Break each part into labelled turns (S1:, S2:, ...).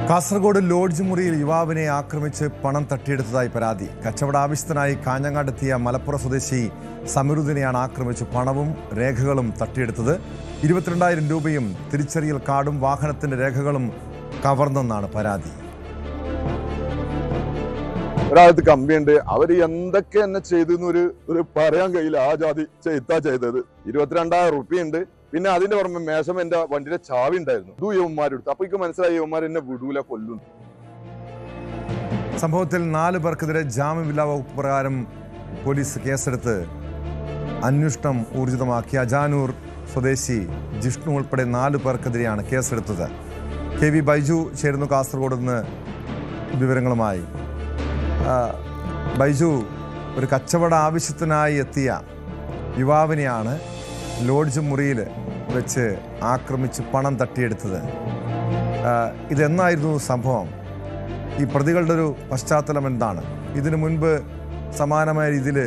S1: Kasaragod lodge മുറിയിൽ യുവാവിനെ ആക്രമിച്ച് പണം തട്ടിയെടുത്തതായി പരാതി. കച്ചവട ആവശ്യത്തിനായി കാഞ്ഞങ്ങാടെത്തിയ മലപ്പുറം സ്വദേശി സമീറുദ്ദീനെയാണ് ആക്രമിച്ച് പണവും രേഖകളും തട്ടിയെടുത്തത്. 22,000 രൂപയും തിരിച്ചറിയൽ കാർഡും വാഹനത്തിന്റെ രേഖകളും കവർന്നെന്നാണ് പരാതി.
S2: ഒരാൾക്ക് കമ്പിയുണ്ട്, അവര് എന്തൊക്കെ എന്നെ ചെയ്തെന്ന് ഒരു പറയാൻ കഴിയില്ല. ആ ജാതി ചെയ്തത് 22,000 റുപ്യുണ്ട്. പിന്നെ അതിന്റെ പുറമെ മേശം എന്റെ വണ്ടിയുടെ ചാവി ഉണ്ടായിരുന്നു. ഇതും യവന്മാരെടുത്തു. അപ്പൊ എനിക്ക് മനസ്സിലായി യവന്മാർ എന്നെ വിടൂല, കൊല്ലുന്നു.
S1: സംഭവത്തിൽ 4 പേർക്കെതിരെ ജാമ്യമില്ലാ വകുപ്പ് പ്രകാരം പോലീസ് കേസെടുത്ത് അന്വേഷണം ഊർജിതമാക്കി. അജാനൂർ സ്വദേശി ജിഷ്ണു ഉൾപ്പെടെ 4 പേർക്കെതിരെയാണ് കേസെടുത്തത്. KV ബൈജു ചേരുന്നു കാസർഗോഡ് നിന്ന് വിവരങ്ങളുമായി. ബൈജു, ഒരു കച്ചവട ആവശ്യത്തിനായി എത്തിയ യുവാവിനെയാണ് ലോഡ്ജ് മുറിയിൽ വെച്ച് ആക്രമിച്ച് പണം തട്ടിയെടുത്തത്. ഇതെന്നായിരുന്നു സംഭവം? ഈ പ്രതികളുടെ ഒരു പശ്ചാത്തലം എന്താണ്? ഇതിനു മുൻപ് സമാനമായ രീതിയിൽ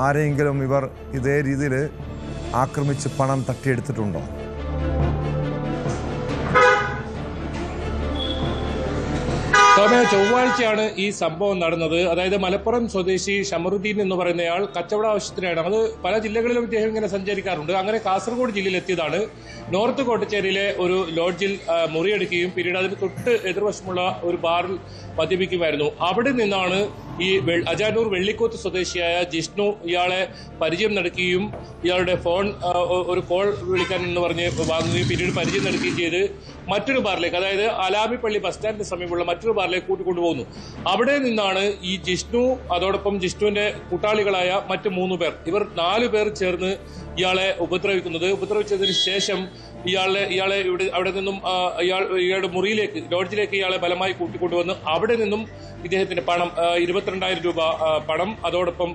S1: ആരെങ്കിലും ഇവർ ഇതേ രീതിയിൽ ആക്രമിച്ച് പണം തട്ടിയെടുത്തിട്ടുണ്ടോ?
S3: ചൊവ്വാഴ്ചയാണ് ഈ സംഭവം നടന്നത്. അതായത് മലപ്പുറം സ്വദേശി ഷമറുദ്ദീൻ എന്ന് പറയുന്നയാൾ കച്ചവട ആവശ്യത്തിനാണ്. അത് പല ജില്ലകളിലും ഇദ്ദേഹം ഇങ്ങനെ സഞ്ചരിക്കാറുണ്ട്. അങ്ങനെ കാസർഗോഡ് ജില്ലയിൽ എത്തിയതാണ്. നോർത്ത് കോട്ടച്ചേരിയിലെ ഒരു ലോഡ്ജിൽ മുറിയെടുക്കുകയും പിന്നീട് അതിന് തൊട്ട് എതിർവശമുള്ള ഒരു ബാറിൽ മദ്യപിക്കുമായിരുന്നു. അവിടെ നിന്നാണ് ഈ അജാനൂർ വെള്ളിക്കോത്ത് സ്വദേശിയായ ജിഷ്ണു ഇയാളെ പരിചയം നടക്കുകയും ഇയാളുടെ ഫോൺ ഒരു കോൾ വിളിക്കാൻ എന്ന് പറഞ്ഞ് വാങ്ങുകയും പിന്നീട് പരിചയം നടക്കുകയും ചെയ്ത് മറ്റൊരു ബാറിലേക്ക്, അതായത് അലാമിപ്പള്ളി ബസ് സ്റ്റാൻഡിന് സമീപമുള്ള മറ്റൊരു ബാറിലേക്ക് കൂട്ടിക്കൊണ്ടുപോകുന്നു. അവിടെ നിന്നാണ് ഈ ജിഷ്ണു, അതോടൊപ്പം ജിഷ്ണുവിന്റെ കൂട്ടാളികളായ മറ്റ് 3 പേർ, ഇവർ 4 പേർ ചേർന്ന് ഇയാളെ ഉപദ്രവിച്ചതിന് ശേഷം ഇയാളെ അവിടെ നിന്നും ഇയാളുടെ മുറിയിലേക്ക്, ലോഡ്ജിലേക്ക് ഇയാളെ ബലമായി കൂട്ടിക്കൊണ്ടുവന്ന് അവിടെ നിന്നും ഇദ്ദേഹത്തിന്റെ പണം, 22,000 രൂപ പണം, അതോടൊപ്പം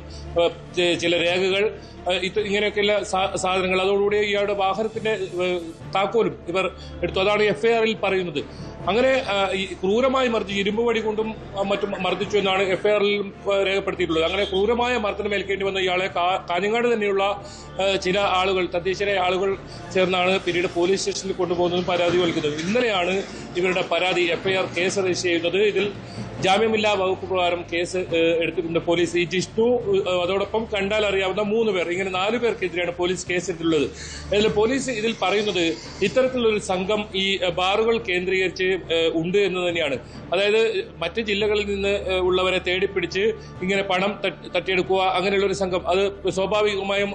S3: ചില രേഖകൾ, ഇങ്ങനെയൊക്കെയുള്ള സാധനങ്ങൾ, അതോടുകൂടി ഇയാളുടെ വാഹനത്തിന്റെ താക്കോലും ഇവർ എടുത്തു. അതാണ് FIR-ൽ പറയുന്നത്. അങ്ങനെ ക്രൂരമായി മർദ്ദിച്ചു, ഇരുമ്പ് വടി കൊണ്ടും മറ്റും മർദ്ദിച്ചു എന്നാണ് FIR-ൽ രേഖപ്പെടുത്തിയിട്ടുള്ളത്. അങ്ങനെ ക്രൂരമായ മർദ്ദനം ഏൽക്കേണ്ടി വന്ന ഇയാളെ കാഞ്ഞങ്ങാട് തന്നെയുള്ള ചില ആളുകൾ, തദ്ദേശീയരായ ആളുകൾ ചേർന്നാണ് പിന്നീട് പോലീസ് സ്റ്റേഷനിൽ കൊണ്ടുപോകുന്നതും പരാതി നൽകുന്നത്. ഇന്നലെയാണ് ഇവരുടെ പരാതി FIR കേസ് രജിസ്റ്റർ ചെയ്യുന്നത്. ഇതിൽ ജാമ്യമില്ലാ വകുപ്പ് പ്രകാരം കേസ് എടുത്തിട്ടുണ്ട് പോലീസ്. ഈ ജിഷ്ണു, അതോടൊപ്പം കണ്ടാൽ അറിയാവുന്ന 3 പേർ, ഇങ്ങനെ 4 പേർക്കെതിരെയാണ് പോലീസ് കേസെടുത്തിട്ടുള്ളത്. അതിൽ പോലീസ് ഇതിൽ പറയുന്നത് ഇത്തരത്തിലൊരു സംഘം ഈ ബാറുകൾ കേന്ദ്രീകരിച്ച് ഉണ്ട് എന്ന് തന്നെയാണ്. അതായത് മറ്റ് ജില്ലകളിൽ നിന്ന് ഉള്ളവരെ തേടിപ്പിടിച്ച് ഇങ്ങനെ പണം തട്ടിയെടുക്കുക, അങ്ങനെയുള്ളൊരു സംഘം. അത് സ്വാഭാവികമായും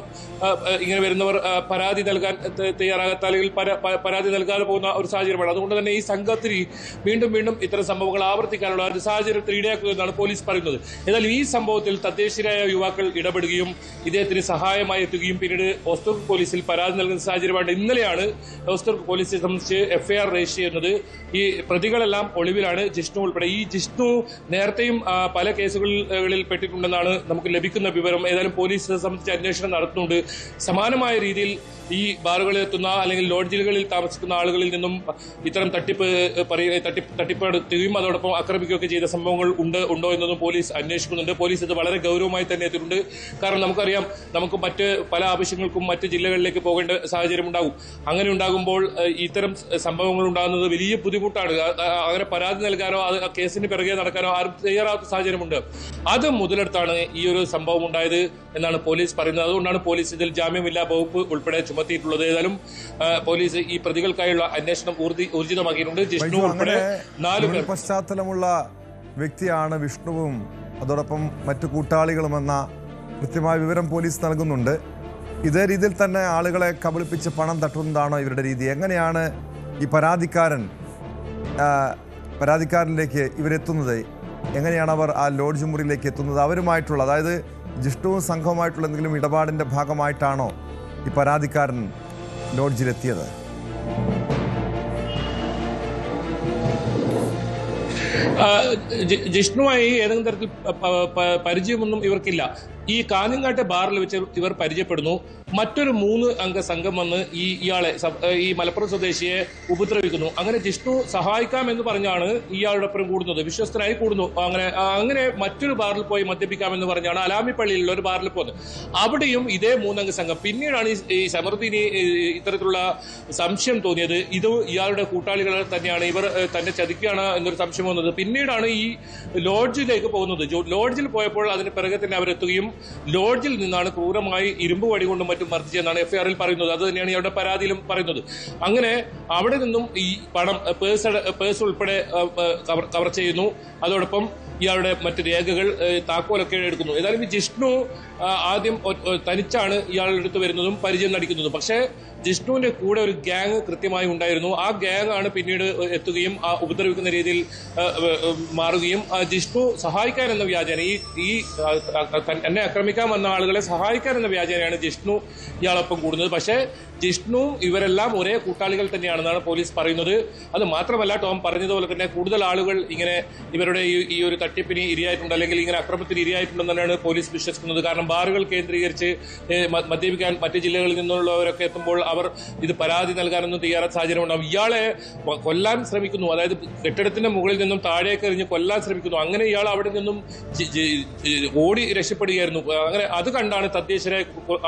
S3: ഇങ്ങനെ വരുന്നവർ പരാതി നൽകാൻ തയ്യാറാകാത്ത, അല്ലെങ്കിൽ പരാതി നൽകാതെ പോകുന്ന ഒരു സാഹചര്യമാണ്. അതുകൊണ്ട് തന്നെ ഈ സംഘത്തിന് വീണ്ടും വീണ്ടും ഇത്തരം സംഭവങ്ങൾ ആവർത്തിക്കാനുള്ള ഒരു സാഹചര്യത്തിൽ ഇടയാക്കുമെന്നാണ് പോലീസ് പറയുന്നത്. ഏതായാലും ഈ സംഭവത്തിൽ തദ്ദേശീയരായ യുവാക്കൾ ഇടപെടുകയും ഇദ്ദേഹത്തിന് സഹായമായി എത്തുകയും പിന്നീട് ഓസ്തൂർക്ക് പോലീസിൽ പരാതി നൽകുന്ന സാഹചര്യമാണ്. ഇന്നലെയാണ് ഓസ്തൂർക്ക് പോലീസിനെ സംബന്ധിച്ച് FIR രജിസ്റ്റർ ചെയ്യുന്നത്. ഈ പ്രതികളെല്ലാം ഒളിവിലാണ്, ജിഷ്ണു ഉൾപ്പെടെ. ഈ ജിഷ്ണു നേരത്തെയും പല കേസുകളിൽ പെട്ടിട്ടുണ്ടെന്നാണ് നമുക്ക് ലഭിക്കുന്ന വിവരം. ഏതായാലും പോലീസ് സംബന്ധിച്ച് അന്വേഷണം നടത്തുന്നുണ്ട്. സമാനമായ രീതിയിൽ ഈ ബാറുകളിൽ എത്തുന്ന അല്ലെങ്കിൽ ലോഡ്ജുകളിൽ താമസിക്കുന്ന ആളുകളിൽ നിന്നും ഇത്തരം തട്ടിപ്പ് നടത്തുകയും അതോടൊപ്പം ആക്രമിക്കുകയൊക്കെ ചെയ്ത സംഭവങ്ങൾ ഉണ്ടോ എന്നതും പോലീസ് അന്വേഷിക്കുന്നുണ്ട്. പോലീസ് ഇത് വളരെ ഗൗരവമായി തന്നെ എത്തിയിട്ടുണ്ട്. കാരണം നമുക്കറിയാം, നമുക്ക് മറ്റ് പല ആവശ്യങ്ങൾക്കും മറ്റ് ജില്ലകളിലേക്ക് പോകേണ്ട സാഹചര്യം ഉണ്ടാകും. അങ്ങനെ ഉണ്ടാകുമ്പോൾ ഇത്തരം സംഭവങ്ങൾ ഉണ്ടാകുന്നത് വലിയ ബുദ്ധിമുട്ടാണ്. അങ്ങനെ പരാതി നൽകാനോ ആ കേസിന് പിറകെ നടക്കാനോ ആരും തയ്യാറാവാത്ത സാഹചര്യമുണ്ട്. അത് മുതലെടുത്താണ് ഈ ഒരു സംഭവം ഉണ്ടായത് എന്നാണ് പോലീസ് പറയുന്നത്. അതുകൊണ്ടാണ് പോലീസ് ഇതിൽ ജാമ്യമില്ലാ വകുപ്പ് ഉൾപ്പെടെ ചുമത്തിയിട്ടുള്ളത്. ഏതായാലും പോലീസ് ഈ പ്രതികൾക്കായുള്ള അന്വേഷണം ഊർജിതമാക്കിയിട്ടുണ്ട്. ജിഷ്ണു ഉൾപ്പെടെ 4 പേർ.
S1: പശ്ചാത്തലമുള്ള വ്യക്തിയാണ് വിഷ്ണുവും അതോടൊപ്പം മറ്റു കൂട്ടാളികളുമെന്ന കൃത്യമായ വിവരം പോലീസ് നൽകുന്നുണ്ട്. ഇതേ രീതിയിൽ തന്നെ ആളുകളെ കബളിപ്പിച്ച് പണം തട്ടുന്നതാണോ ഇവരുടെ രീതി? എങ്ങനെയാണ് ഈ പരാതിക്കാരനിലേക്ക് ഇവരെത്തുന്നത്? എങ്ങനെയാണ് അവർ ആ ലോഡ്ജ് മുറിയിലേക്ക് എത്തുന്നത്? അവരുമായിട്ടുള്ള, അതായത് ജിഷ്ണുവും സംഘവുമായിട്ടുള്ള എന്തെങ്കിലും ഇടപാടിൻ്റെ ഭാഗമായിട്ടാണോ ഈ പരാതിക്കാരൻ ലോഡ്ജിലെത്തിയത്?
S3: ജിഷ്ണുമായി ഏതെങ്കിലും തരത്തിൽ പരിചയമൊന്നും ഇവർക്കില്ല. ഈ കാഞ്ഞങ്ങാട്ടെ ബാറിൽ വെച്ച് ഇവർ പരിചയപ്പെടുന്നു. മറ്റൊരു 3 അംഗ സംഘം വന്ന് ഇയാളെ ഈ മലപ്പുറം സ്വദേശിയെ ഉപദ്രവിക്കുന്നു. അങ്ങനെ ജിഷ്ണു സഹായിക്കാമെന്ന് പറഞ്ഞാണ് ഇയാളോടൊപ്പം കൂടുന്നത്, വിശ്വസ്തനായി കൂടുന്നു. അങ്ങനെ മറ്റൊരു ബാറിൽ പോയി മദ്യപിക്കാമെന്ന് പറഞ്ഞാണ് അലാമിപ്പള്ളിയിലുള്ള ഒരു ബാറിൽ പോകുന്നത്. അവിടെയും ഇതേ 3 അംഗ സംഘം. പിന്നീടാണ് ഈ സമൃദ്ധിനി ഇത്തരത്തിലുള്ള സംശയം തോന്നിയത്. ഇത് ഇയാളുടെ കൂട്ടാളികൾ തന്നെയാണ്, ഇവർ തന്നെ ചതിക്കുകയാണ് എന്നൊരു സംശയം വന്നത്. പിന്നീടാണ് ഈ ലോഡ്ജിലേക്ക് പോകുന്നത്. ലോഡ്ജിൽ പോയപ്പോൾ അതിന് പിറകെ തന്നെ അവരെത്തുകയും ലോഡ്ജിൽ നിന്നാണ് ക്രൂരമായി ഇരുമ്പ് വടി കൊണ്ടും മറ്റും മർദ്ദിച്ചെന്നാണ് എഫ്ഐആറിൽ പറയുന്നത്. അത് തന്നെയാണ് ഇയാളുടെ പരാതിയിലും പറയുന്നത്. അങ്ങനെ അവിടെ നിന്നും ഈ പണം, പേഴ്സ് ഉൾപ്പെടെ കവർ ചെയ്യുന്നു. അതോടൊപ്പം ഇയാളുടെ മറ്റ് രേഖകൾ, താക്കോലൊക്കെ എടുക്കുന്നു. ഏതായാലും ഈ ജിഷ്ണു ആദ്യം തനിച്ചാണ് ഇയാളുടെ അടുത്ത് വരുന്നതും പരിചയം നടിക്കുന്നതും. പക്ഷേ ജിഷ്ണുവിന്റെ കൂടെ ഒരു ഗ്യാങ് കൃത്യമായി ഉണ്ടായിരുന്നു. ആ ഗ്യാങ് ആണ് പിന്നീട് എത്തുകയും ഉപദ്രവിക്കുന്ന രീതിയിൽ മാറുകയും ജിഷ്ണു സഹായിക്കാൻ എന്ന വ്യാജേന ഈ എന്നെ ആക്രമിക്കാൻ വന്ന ആളുകളെ സഹായിക്കാൻ എന്ന വ്യാജേനയാണ് ജിഷ്ണു ഇയാളൊപ്പം കൂടുന്നത്. പക്ഷേ ജിഷ്ണു ഇവരെല്ലാം ഒരേ കൂട്ടാളികൾ തന്നെയാണെന്നാണ് പോലീസ് പറയുന്നത്. അത് മാത്രമല്ല, ടോം പറഞ്ഞതുപോലെ തന്നെ കൂടുതൽ ആളുകൾ ഇങ്ങനെ ഇവരുടെ ഈ ഒരു തട്ടിപ്പിന് ഇരയായിട്ടുണ്ട്, അല്ലെങ്കിൽ ഇങ്ങനെ അക്രമത്തിന് ഇരയായിട്ടുണ്ടെന്നാണ് പോലീസ് വിശ്വസിക്കുന്നത്. കാരണം ബാറുകൾ കേന്ദ്രീകരിച്ച് മദ്യപിക്കാൻ മറ്റ് ജില്ലകളിൽ നിന്നുള്ളവരൊക്കെ എത്തുമ്പോൾ അവർ ഇത് പരാതി നൽകാനൊന്നും തയ്യാറായ സാഹചര്യം ഉണ്ടാവും. ഇയാളെ കൊല്ലാൻ ശ്രമിക്കുന്നു, അതായത് കെട്ടിടത്തിന്റെ മുകളിൽ നിന്നും താഴേക്ക് എറിഞ്ഞ് കൊല്ലാൻ ശ്രമിക്കുന്നു. അങ്ങനെ ഇയാൾ അവിടെ നിന്നും ഓടി രക്ഷപ്പെടുകയായിരുന്നു. അങ്ങനെ അത് കണ്ടാണ് തദ്ദേശീയരായ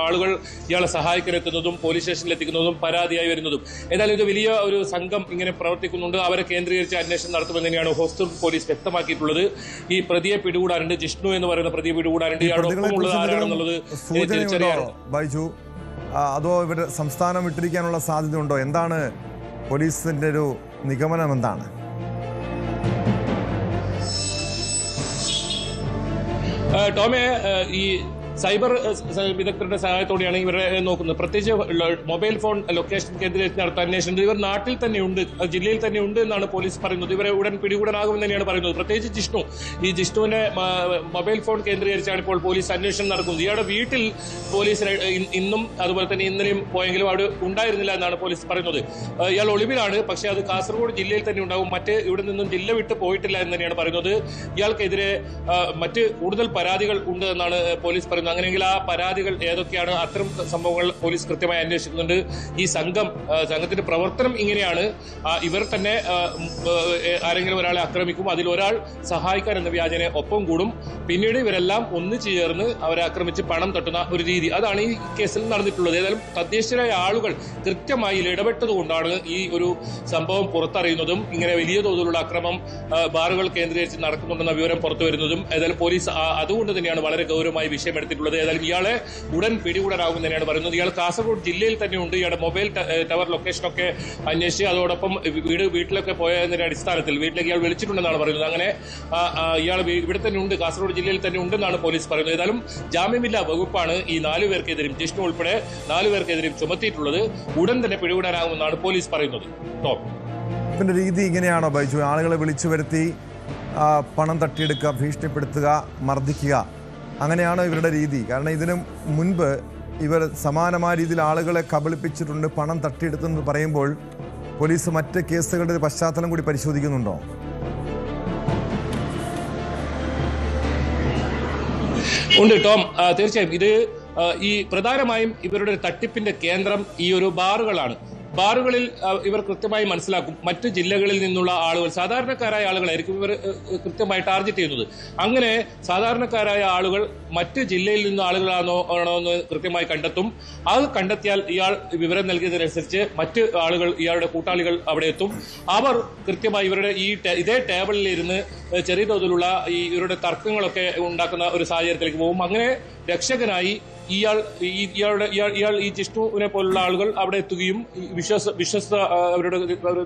S3: ആളുകൾ ഇയാളെ സഹായിക്കാൻ എത്തുന്നതും പോലീസ് സ്റ്റേഷനിൽ എത്തിക്കുന്നതും പരാതിയായി വരുന്നതും. ഏതായാലും ഇത് വലിയ ഒരു സംഘം ഇങ്ങനെ പ്രവർത്തിക്കുന്നുണ്ട്. അവരെ കേന്ദ്രീകരിച്ച് അന്വേഷണം നടത്തുമെന്ന് തന്നെയാണ് ഹോസ്റ്റൽ പോലീസ് വ്യക്തമാക്കിയിട്ടുള്ളത്. ഈ പ്രതിയെ പിടികൂടാനുണ്ട്, ജിഷ്ണു എന്ന് പറയുന്ന പ്രതിയെ പിടികൂടാനുണ്ട്. ഇയാളുടെ ഒപ്പമുള്ളത് ആരാണെന്നുള്ളത് തിരിച്ചറിയാൻ
S1: ബൈജു, അതോ ഇവർ സംസ്ഥാനം വിട്ടിരിക്കാനുള്ള സാധ്യതയുണ്ടോ? എന്താണ് പോലീസിന്റെ ഒരു നിഗമനം? എന്താണ്?
S3: ടോമെ, ഈ സൈബർ വിദഗ്ധരുടെ സഹായത്തോടെയാണ് ഇവരെ നോക്കുന്നത്. പ്രത്യേകിച്ച് മൊബൈൽ ഫോൺ ലൊക്കേഷൻ കേന്ദ്രീകരിച്ച് നടത്താൻ അന്വേഷണം ഇവർ നാട്ടിൽ തന്നെയുണ്ട്, ജില്ലയിൽ തന്നെ ഉണ്ട് എന്നാണ് പോലീസ് പറയുന്നത്. ഇവരെ ഉടൻ പിടികൂടാനാകുമെന്ന് തന്നെയാണ് പറയുന്നത്. പ്രത്യേകിച്ച് ജിഷ്ണു, ഈ ജിഷ്ണുവിന്റെ മൊബൈൽ ഫോൺ കേന്ദ്രീകരിച്ചാണ് ഇപ്പോൾ പോലീസ് അന്വേഷണം നടക്കുന്നത്. ഇയാളുടെ വീട്ടിൽ പോലീസ് ഇന്നും അതുപോലെ തന്നെ ഇന്നലെയും പോയെങ്കിലും അവിടെ ഉണ്ടായിരുന്നില്ല എന്നാണ് പോലീസ് പറയുന്നത്. ഇയാൾ ഒളിവിലാണ്, പക്ഷേ അത് കാസർഗോഡ് ജില്ലയിൽ തന്നെ ഉണ്ടാകും. ഇവിടെ നിന്നും ജില്ല വിട്ട് പോയിട്ടില്ല എന്ന് തന്നെയാണ് പറയുന്നത്. ഇയാൾക്കെതിരെ മറ്റ് കൂടുതൽ പരാതികൾ ഉണ്ട് എന്നാണ് പോലീസ് പറയുന്നത്. അങ്ങനെയെങ്കിൽ ആ പരാതികൾ ഏതൊക്കെയാണ്? അത്തരം സംഭവങ്ങൾ പോലീസ് കൃത്യമായി അന്വേഷിക്കുന്നുണ്ട്. ഈ സംഘത്തിന്റെ പ്രവർത്തനം ഇങ്ങനെയാണ്. ഇവർ തന്നെ ആരെങ്കിലും ഒരാളെ ആക്രമിക്കും, അതിൽ ഒരാൾ സഹായിക്കാൻ എന്ന വ്യാജനെ ഒപ്പം കൂടും. പിന്നീട് ഇവരെല്ലാം ഒന്നിച്ചു ചേർന്ന് അവരെ ആക്രമിച്ച് പണം തട്ടുന്ന ഒരു രീതി, അതാണ് ഈ കേസിൽ നടന്നിട്ടുള്ളത്. ഏതായാലും തദ്ദേശീയരായ ആളുകൾ കൃത്യമായി ഇടപെട്ടതുകൊണ്ടാണ് ഈ ഒരു സംഭവം പുറത്തറിയുന്നതും ഇങ്ങനെ വലിയ തോതിലുള്ള അക്രമം ബാറുകൾ കേന്ദ്രീകരിച്ച് നടക്കുന്നുണ്ടെന്ന വിവരം പുറത്തു വരുന്നതും. ഏതായാലും പോലീസ് അതുകൊണ്ട് തന്നെയാണ് വളരെ ഗൗരവമായി വിഷയം എടുത്തിട്ടുള്ളത്. ഏതായാലും ഇയാളെ ഉടൻ പിടികൂടാനാകും തന്നെയാണ് പറയുന്നത്. ഇയാൾ കാസർഗോഡ് ജില്ലയിൽ തന്നെയുണ്ട്. ഇയാളുടെ മൊബൈൽ ടവർ ലൊക്കേഷനൊക്കെ അന്വേഷിച്ച് അതോടൊപ്പം വീട്ടിലൊക്കെ പോയതിന്റെ അടിസ്ഥാനത്തിൽ വീട്ടിലേക്ക് ഇയാൾ വിളിച്ചിട്ടുണ്ടെന്നാണ് പറയുന്നത്. അങ്ങനെ ഇയാൾ ഇവിടെ തന്നെ ഉണ്ട്, കാസർഗോഡ് ജില്ലയിൽ തന്നെ ഉണ്ടെന്നാണ് പോലീസ് പറയുന്നത്. ഏതായാലും ജാമ്യമില്ലാ വകുപ്പാണ് ഈ 4 പേർക്കെതിരെയും, ജിഷ്ണു ഉൾപ്പെടെ 4 പേർക്കെതിരെയും ചുമത്തിയിട്ടുള്ളത്. ഉടൻ തന്നെ പിടികൂടാനാകുമെന്നാണ് പോലീസ് പറയുന്നത്.
S1: പിന്നെ രീതി ഇങ്ങനെയാണോ ബൈജു? ആളുകളെ വിളിച്ചു വരുത്തി പണം തട്ടിയെടുക്കുക, ഭീഷണിപ്പെടുത്തുക, മർദ്ദിക്കുക, അങ്ങനെയാണോ ഇവരുടെ രീതി? കാരണം ഇതിനു മുൻപ് ഇവർ സമാനമായ രീതിയിൽ ആളുകളെ കബളിപ്പിച്ചിട്ടുണ്ട്, പണം തട്ടിയെടുത്തെന്ന് പറയുമ്പോൾ പോലീസ് മറ്റ് കേസുകളുടെ ഒരു പശ്ചാത്തലം കൂടി പരിശോധിക്കുന്നുണ്ടോ?
S3: ഉണ്ട് ടോം, തീർച്ചയായും. ഇത് ഈ പ്രധാനമായും ഇവരുടെ തട്ടിപ്പിന്റെ കേന്ദ്രം ഈ ഒരു ബാറുകളാണ്. ബാറുകളിൽ ഇവർ കൃത്യമായി മനസ്സിലാക്കും മറ്റു ജില്ലകളിൽ നിന്നുള്ള ആളുകൾ, സാധാരണക്കാരായ ആളുകളായിരിക്കും ഇവർ കൃത്യമായി ടാർഗറ്റ് ചെയ്യുന്നത്. അങ്ങനെ സാധാരണക്കാരായ ആളുകൾ മറ്റ് ജില്ലയിൽ നിന്ന് ആളുകളാണോ എന്ന് കൃത്യമായി കണ്ടെത്തും. അത് കണ്ടെത്തിയാൽ ഇയാൾ വിവരം നൽകിയതിനനുസരിച്ച് മറ്റ് ആളുകൾ, ഇയാളുടെ കൂട്ടാളികൾ അവിടെ എത്തും. അവർ കൃത്യമായി ഇവരുടെ ഇതേ ടേബിളിൽ ഇരുന്ന് ചെറിയ തോതിലുള്ള ഇവരുടെ തർക്കങ്ങളൊക്കെ ഉണ്ടാക്കുന്ന ഒരു സാഹചര്യത്തിലേക്ക് പോകും. അങ്ങനെ രക്ഷകനായി ഈ ജിഷ്ണുവിനെ പോലുള്ള ആളുകൾ അവിടെ എത്തുകയും വിശ്വസ്ത അവരുടെ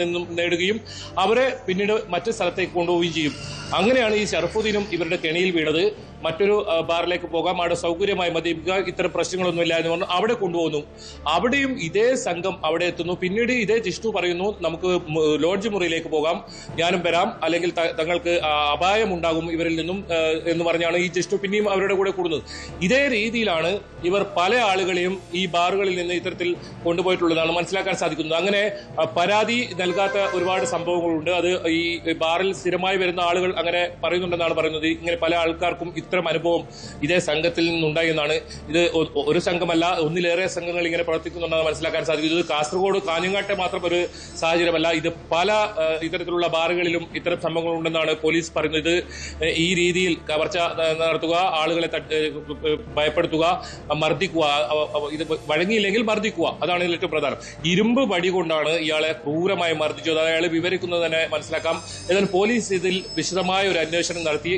S3: നിന്നും നേടുകയും അവരെ പിന്നീട് മറ്റു സ്ഥലത്തേക്ക് കൊണ്ടുപോവുകയും ചെയ്യും. അങ്ങനെയാണ് ഈ ഷറഫുദ്ദീനും ഇവരുടെ കെണിയിൽ വീണത്. മറ്റൊരു ബാറിലേക്ക് പോകാം, അവിടെ സൗകര്യമായി മദ്യപിക്കുക, ഇത്തരം പ്രശ്നങ്ങളൊന്നുമില്ല എന്ന് പറഞ്ഞു അവിടെ കൊണ്ടുപോകുന്നു. അവിടെയും ഇതേ സംഘം അവിടെ എത്തുന്നു. പിന്നീട് ഇതേ ജിഷ്ണു പറയുന്നു, നമുക്ക് ലോഡ്ജ് മുറിയിലേക്ക് പോകാം, ഞാനും വരാം, അല്ലെങ്കിൽ തങ്ങൾക്ക് അപായം ഉണ്ടാകും ഇവരിൽ നിന്നും എന്ന് പറഞ്ഞാണ് ഈ ജിഷ്ണു പിന്നെയും അവരുടെ കൂടെ കൂടുന്നത്. ഇതേ രീതിയിലാണ് ഇവർ പല ആളുകളെയും ഈ ബാറുകളിൽ നിന്ന് ഇത്തരത്തിൽ കൊണ്ടുപോയിട്ടുള്ളതാണ് മനസ്സിലാക്കാൻ സാധിക്കുന്നത്. അങ്ങനെ പരാതി നൽകാത്ത ഒരുപാട് സംഭവങ്ങളുണ്ട്. അത് ഈ ബാറിൽ സ്ഥിരമായി വരുന്ന ആളുകൾ അങ്ങനെ പറയുന്നുണ്ടെന്നാണ് പറയുന്നത്. ഇങ്ങനെ പല ആൾക്കാർക്കും ഇത്തരം അനുഭവം ഇതേ സംഘത്തിൽ നിന്നുണ്ടായി എന്നാണ്. ഇത് ഒരു സംഘമല്ല, ഒന്നിലേറെ സംഘങ്ങൾ ഇങ്ങനെ പ്രവർത്തിക്കുന്നുണ്ടെന്ന് മനസ്സിലാക്കാൻ സാധിക്കും. ഇത് കാസർഗോഡ് കാഞ്ഞങ്ങാട്ടെ മാത്രം ഒരു സാഹചര്യമല്ല, ഇത് പല ഇത്തരത്തിലുള്ള ബാറുകളിലും ഇത്തരം സംഭവങ്ങൾ ഉണ്ടെന്നാണ് പോലീസ് പറയുന്നത്. ഈ രീതിയിൽ കവർച്ച നടത്തുക, ആളുകളെ ഭയപ്പെടുത്തുക, മർദ്ദിക്കുക, ഇത് വഴങ്ങിയില്ലെങ്കിൽ മർദ്ദിക്കുക, അതാണ് ഇതിൽ ഏറ്റവും പ്രധാനം. ഇരുമ്പ് വടി കൊണ്ടാണ് ഇയാളെ ക്രൂരമായി മർദ്ദിച്ചത്. അയാൾ വിവരിക്കുന്നത് തന്നെ മനസ്സിലാക്കാം. ഏതായാലും പോലീസ് ഇതിൽ വിശദമായ ഒരു അന്വേഷണം നടത്തി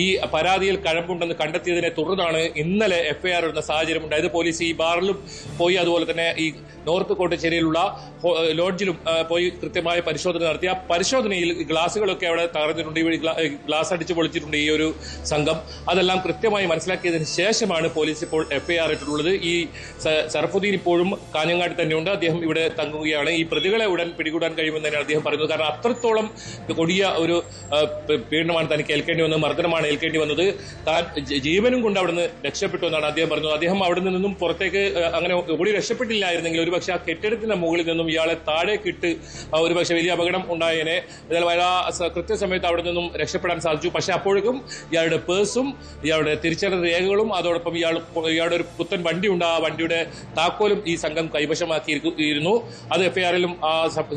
S3: ഈ പരാതിയിൽ കഴമ്പുണ്ടെന്ന് കണ്ടെത്തിയതിനെ തുടർന്നാണ് ഇന്നലെ എഫ്ഐആർ ഇടുന്ന സാഹചര്യം ഉണ്ടായത്. പോലീസ് ഈ ബാറിലും പോയി, അതുപോലെ തന്നെ ഈ നോർത്ത് കോട്ടച്ചേരിയിലുള്ള ലോഡ്ജിലും പോയി കൃത്യമായ പരിശോധന നടത്തി. ആ പരിശോധനയിൽ ഗ്ലാസുകളൊക്കെ അവിടെ തകർന്നിട്ടുണ്ട്, ഗ്ലാസ് അടിച്ചു പൊളിച്ചിട്ടുണ്ട് ഈ ഒരു സംഘം. അതെല്ലാം കൃത്യമായി മനസ്സിലാക്കിയതിന് ശേഷമാണ് പോലീസ് ഇപ്പോൾ എഫ്ഐആർ ഇട്ടിട്ടുള്ളത്. ഈ സർഫുദ്ദീൻ ഇപ്പോഴും കാഞ്ഞങ്ങാട് തന്നെയുണ്ട്, അദ്ദേഹം ഇവിടെ തങ്ങുകയാണ്. ഈ പ്രതികളെ ഉടൻ പിടികൂടാൻ കഴിയുമെന്ന് തന്നെയാണ് അദ്ദേഹം പറയുന്നത്. കാരണം അത്രത്തോളം കൊടിയ ഒരു പീഡനമാണ് തനിക്ക് ഏൽക്കേണ്ടി വന്നത്, മർദ്ദനമാണ് ഏൽക്കേണ്ടി വന്നത്. താൻ ജീവനും കൊണ്ട് അവിടുന്ന് രക്ഷപ്പെട്ടു എന്നാണ് അദ്ദേഹം പറഞ്ഞത്. അദ്ദേഹം അവിടെ നിന്നും പുറത്തേക്ക് അങ്ങനെ ഓടി രക്ഷപ്പെട്ടില്ലായിരുന്നെങ്കിൽ ഒരുപക്ഷെ ആ കെട്ടിടത്തിന്റെ മുകളിൽ നിന്നും ഇയാളെ താഴേക്കിട്ട് ഒരുപക്ഷെ വലിയ അപകടം ഉണ്ടായേനെ. എന്നാൽ കൃത്യസമയത്ത് അവിടെ നിന്നും രക്ഷപ്പെടാൻ സാധിച്ചു. പക്ഷെ അപ്പോഴേക്കും ഇയാളുടെ പേഴ്സും ഇയാളുടെ തിരിച്ചറിയൽ രേഖകളും അതോടൊപ്പം ഇയാളുടെ ഒരു പുത്തൻ വണ്ടിയുണ്ട്, ആ വണ്ടിയുടെ താക്കോലും ഈ സംഘം കൈവശമാക്കിയിരുന്നു. അത് എഫ്ഐആറിലും ആ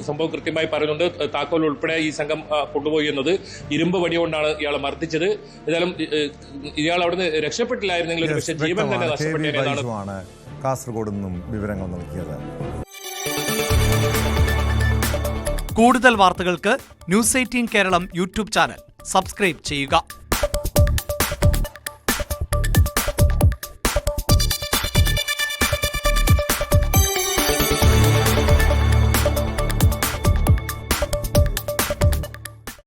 S3: സംഭവം കൃത്യമായി പറയുന്നുണ്ട്. താക്കോൽ ഉൾപ്പെടെ ഈ സംഘം കൊണ്ടുപോയി എന്നത്. ഇരുമ്പ് വടി കൊണ്ടാണ് ഇയാളെ മർദ്ദിച്ചത്. ഏതായാലും ഇയാൾ അവിടുന്ന് രക്ഷപ്പെട്ടില്ലായിരുന്നെങ്കിൽ ഒരു പക്ഷേ ജീവൻ തന്നെ നഷ്ടപ്പെട്ടേനെന്നാണ്
S1: കാസർഗോഡ് നിന്നും വിവരങ്ങൾ നൽകിയത്.
S4: കൂടുതൽ വാർത്തകൾക്ക് news 18 Keralam YouTube channel subscribe ചെയ്യുക.